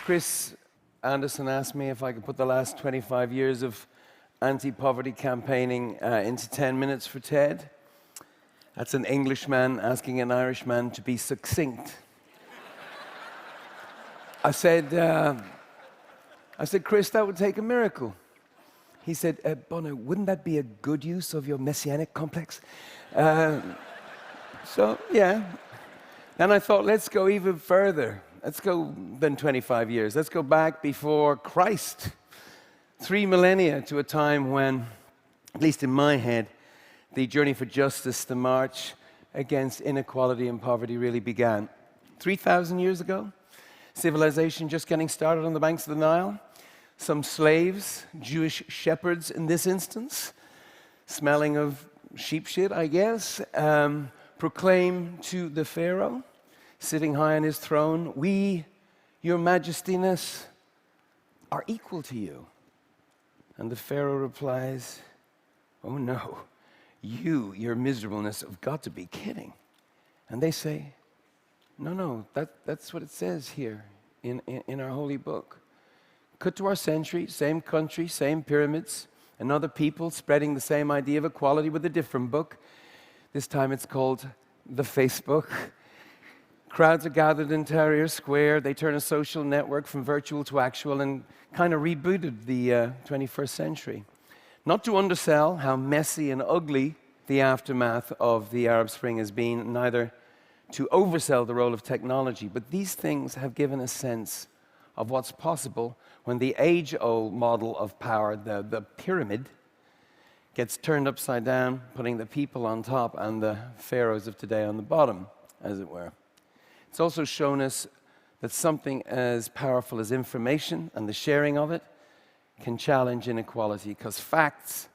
Chris Anderson asked me if I could put the last 25 years of anti-poverty campaigning into 10 minutes for TED. That's an Englishman asking an Irishman to be succinct. I said, Chris, that would take a miracle. He said, Bono, wouldn't that be a good use of your messianic complex? So, yeah. Then I thought, let's go even further. Let's go than 25 years. Let's go back before Christ. 3 millennia to a time when, at least in my head, the journey for justice, the march against inequality and poverty really began. 3,000 years ago, civilization just getting started on the banks of the Nile. Some slaves, Jewish shepherds in this instance, smelling of sheep shit, I guess, proclaim to the Pharaoh, sitting high on his throne, "We, your majestiness, are equal to you." And the Pharaoh replies, "Oh no, you, your miserableness, have got to be kidding." And they say, no, that's what it says here in our holy book. Cut to our century, same country, same pyramids, and other people spreading the same idea of equality with a different book. This time it's called the Facebook. Crowds are gathered in Tahrir Square. They turn a social network from virtual to actual and kind of rebooted the 21st century. Not to undersell how messy and ugly the aftermath of the Arab Spring has been, neither to oversell the role of technology, but these things have given a sense of what's possible when the age-old model of power, the pyramid, gets turned upside down, putting the people on top and the pharaohs of today on the bottom, as it were. It's also shown us that something as powerful as information and the sharing of it can challenge inequality, because facts,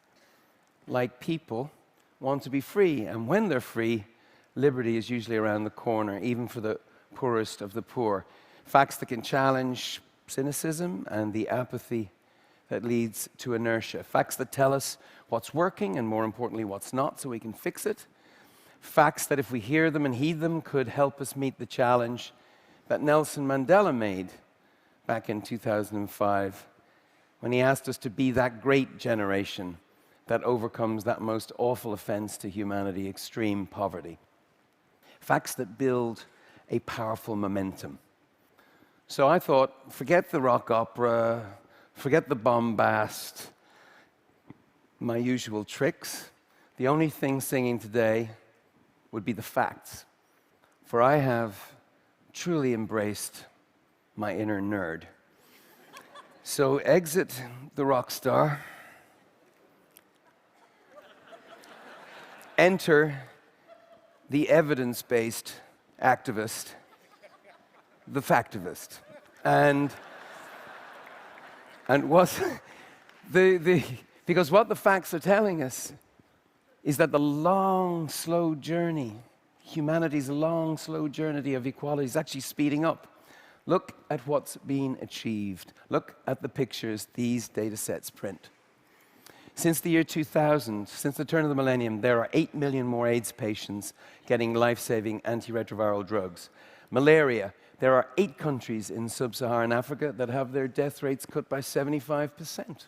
like people, want to be free, and when they're free, liberty is usually around the corner, even for the poorest of the poor. Facts that can challenge cynicism and the apathy that leads to inertia. Facts that tell us what's working and, more importantly, what's not, so we can fix it. Facts that, if we hear them and heed them, could help us meet the challenge that Nelson Mandela made back in 2005 when he asked us to be that great generation that overcomes that most awful offense to humanity, extreme poverty. Facts that build a powerful momentum. So I thought, forget the rock opera, forget the bombast, my usual tricks. The only thing singing today would be the facts. For I have truly embraced my inner nerd. So exit the rock star. Enter the evidence-based activist, the factivist. And what because what the facts are telling us is that the long, slow journey, humanity's long, slow journey of equality is actually speeding up. Look at what's being achieved. Look at the pictures these data sets print. Since the year 2000, since the turn of the millennium, there are 8 million more AIDS patients getting life-saving antiretroviral drugs. Malaria, there are 8 countries in sub-Saharan Africa that have their death rates cut by 75%.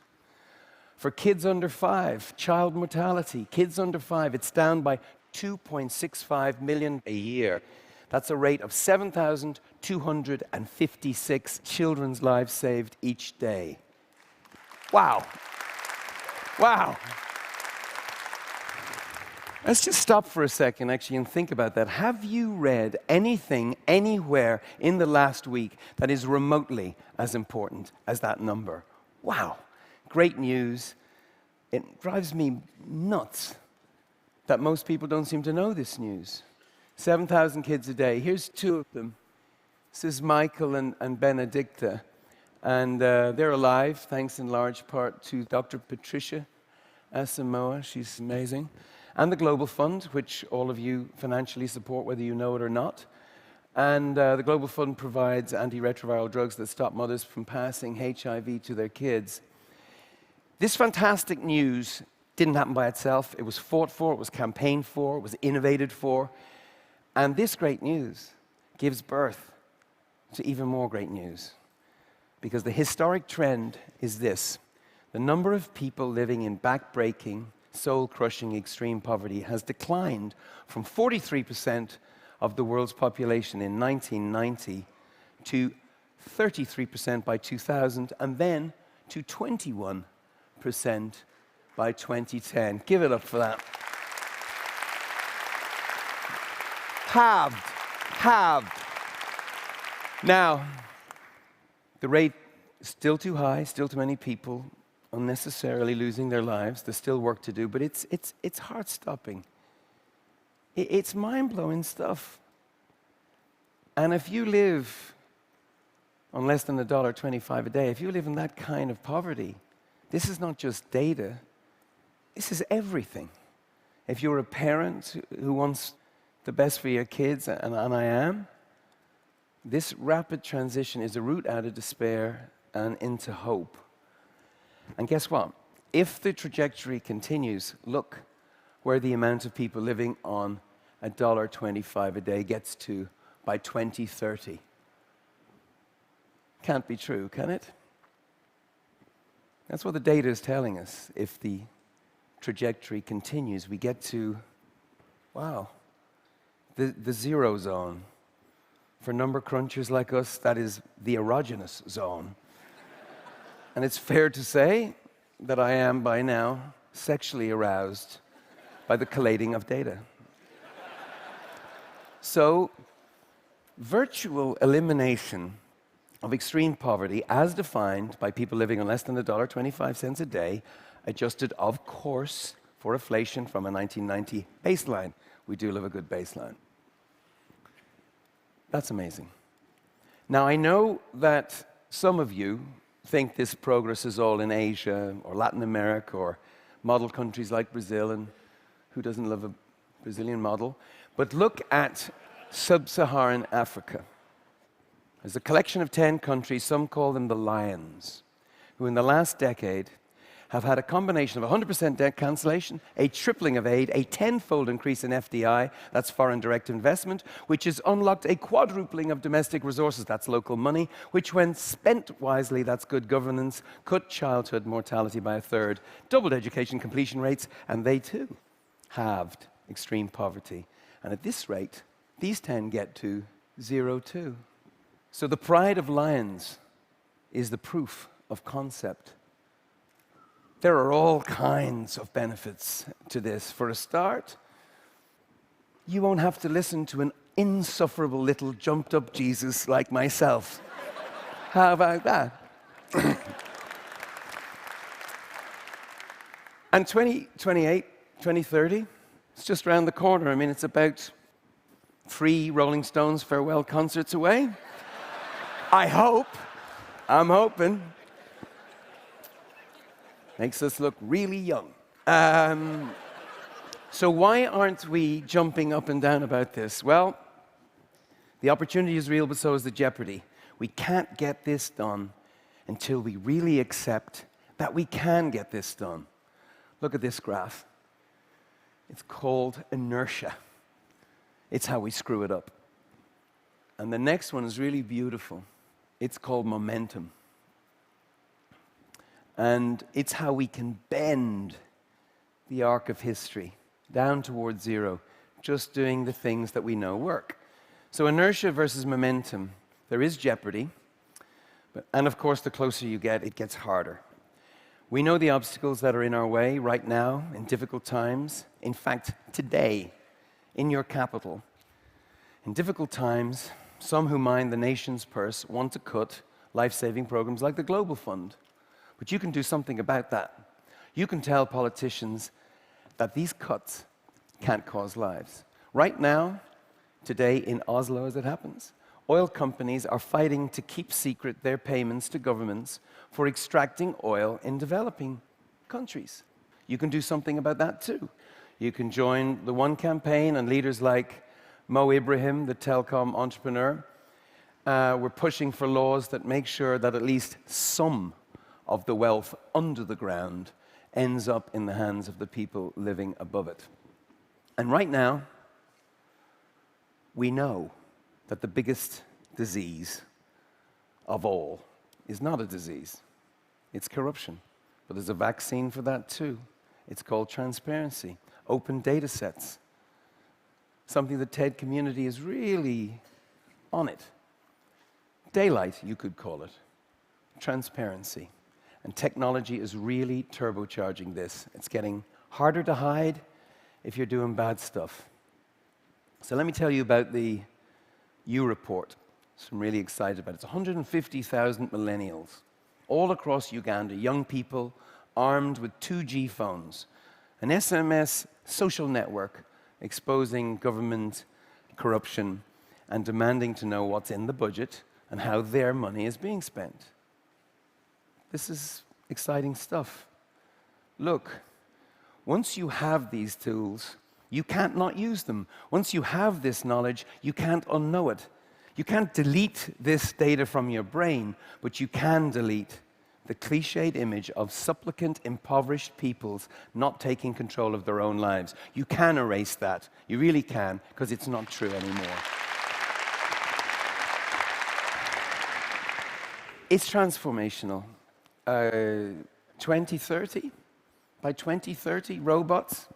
For kids under 5, child mortality, kids under 5, it's down by 2.65 million a year. That's a rate of 7,256 children's lives saved each day. Wow. Wow. Let's just stop for a second, actually, and think about that. Have you read anything, anywhere in the last week that is remotely as important as that number? Wow. Great news. It drives me nuts that most people don't seem to know this news. 7,000 kids a day. Here's 2 of them. This is Michael and Benedicta. And they're alive, thanks in large part to Dr. Patricia Asamoah. She's amazing. And the Global Fund, which all of you financially support, whether you know it or not. And the Global Fund provides antiretroviral drugs that stop mothers from passing HIV to their kids. This fantastic news didn't happen by itself. It was fought for, it was campaigned for, it was innovated for. And this great news gives birth to even more great news. Because the historic trend is this: the number of people living in back-breaking, soul-crushing extreme poverty has declined from 43% of the world's population in 1990 to 33% by 2000, and then to 21% by 2010. Give it up for that. Halved. Now, the rate is still too high, still too many people unnecessarily losing their lives. There's still work to do, but it's heart-stopping. It's mind-blowing stuff. And if you live on less than $1.25 a day, if you live in that kind of poverty, this is not just data, this is everything. If you're a parent who wants the best for your kids, and I am, this rapid transition is a route out of despair and into hope. And guess what? If the trajectory continues, look where the amount of people living on $1.25 a day gets to by 2030. Can't be true, can it? That's what the data is telling us. If the trajectory continues, we get to, wow, the zero zone. For number crunchers like us, that is the erogenous zone. And it's fair to say that I am, by now, sexually aroused by the collating of data. So, virtual elimination of extreme poverty, as defined by people living on less than $1.25 a day, adjusted, of course, for inflation from a 1990 baseline. We do love a good baseline. That's amazing. Now, I know that some of you think this progress is all in Asia or Latin America or model countries like Brazil, and who doesn't love a Brazilian model? But look at sub-Saharan Africa. There's a collection of 10 countries, some call them the Lions, who in the last decade have had a combination of 100% debt cancellation, a tripling of aid, a tenfold increase in FDI, that's foreign direct investment, which has unlocked a quadrupling of domestic resources, that's local money, which when spent wisely, that's good governance, cut childhood mortality by a third, doubled education completion rates, and they too halved extreme poverty. And at this rate, these 10 get to 0 too. So the pride of Lions is the proof of concept. There are all kinds of benefits to this. For a start, you won't have to listen to an insufferable little jumped-up Jesus like myself. How about that? And 2028, 2030, it's just around the corner. I mean, it's about 3 Rolling Stones farewell concerts away. I hope. I'm hoping. Makes us look really young. So why aren't we jumping up and down about this? Well, the opportunity is real, but so is the jeopardy. We can't get this done until we really accept that we can get this done. Look at this graph. It's called inertia. It's how we screw it up. And the next one is really beautiful. It's called momentum. And it's how we can bend the arc of history down towards zero, just doing the things that we know work. So inertia versus momentum, there is jeopardy. And of course, the closer you get, it gets harder. We know the obstacles that are in our way right now, in difficult times. In fact, today, in your capital, in difficult times, some who mind the nation's purse want to cut life-saving programs like the Global Fund. But you can do something about that. You can tell politicians that these cuts can't cause lives. Right now, today in Oslo as it happens, oil companies are fighting to keep secret their payments to governments for extracting oil in developing countries. You can do something about that too. You can join the One campaign and leaders like Mo Ibrahim, the telecom entrepreneur, were pushing for laws that make sure that at least some of the wealth under the ground ends up in the hands of the people living above it. And right now, we know that the biggest disease of all is not a disease. It's corruption. But there's a vaccine for that too. It's called transparency, open data sets. Something the TED community is really on it. Daylight, you could call it. Transparency. And technology is really turbocharging this. It's getting harder to hide if you're doing bad stuff. So let me tell you about the U report. So I'm really excited about it. It's 150,000 millennials all across Uganda, young people armed with 2G phones, an SMS social network exposing government corruption and demanding to know what's in the budget and how their money is being spent. This is exciting stuff. Look, once you have these tools, you can't not use them. Once you have this knowledge, you can't unknow it. You can't delete this data from your brain, but you can delete the cliched image of supplicant, impoverished peoples not taking control of their own lives. You can erase that. You really can, because it's not true anymore. It's transformational. 2030, by 2030, robots,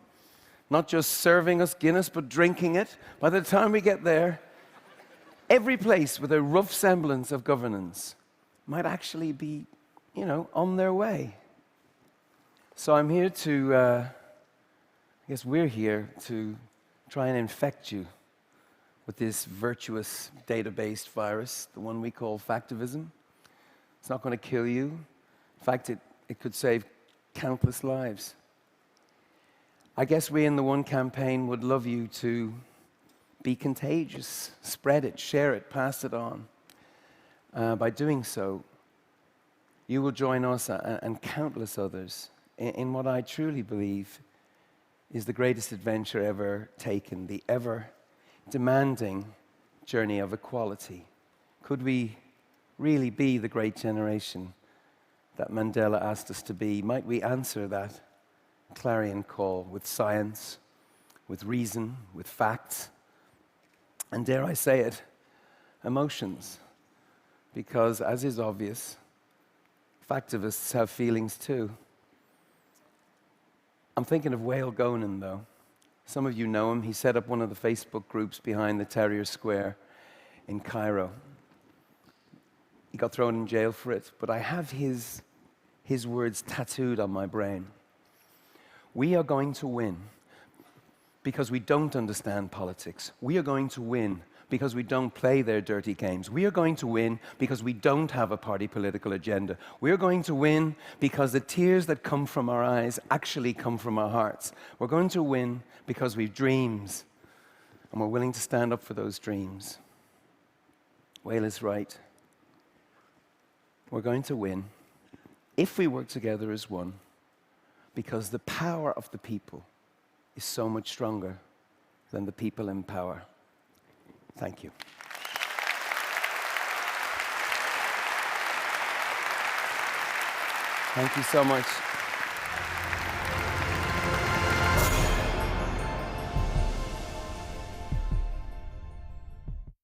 not just serving us Guinness, but drinking it. By the time we get there, every place with a rough semblance of governance might actually be, on their way. So I'm here to, I guess we're here to try and infect you with this virtuous data-based virus, the one we call factivism. It's not going to kill you. In fact, it could save countless lives. I guess we in the One campaign would love you to be contagious, spread it, share it, pass it on. By doing so, you will join us and countless others in what I truly believe is the greatest adventure ever taken, the ever demanding journey of equality. Could we really be the great generation that Mandela asked us to be? Might we answer that clarion call with science, with reason, with facts, and dare I say it, emotions? Because, as is obvious, factivists have feelings too. I'm thinking of Wael Gonan, though. Some of you know him. He set up one of the Facebook groups behind the Tahrir Square in Cairo. He got thrown in jail for it, but I have his words tattooed on my brain. We are going to win because we don't understand politics. We are going to win because we don't play their dirty games. We are going to win because we don't have a party political agenda. We are going to win because the tears that come from our eyes actually come from our hearts. We're going to win because we've dreams, and we're willing to stand up for those dreams. Wael is right. We're going to win if we work together as one, because the power of the people is so much stronger than the people in power. Thank you. Thank you so much.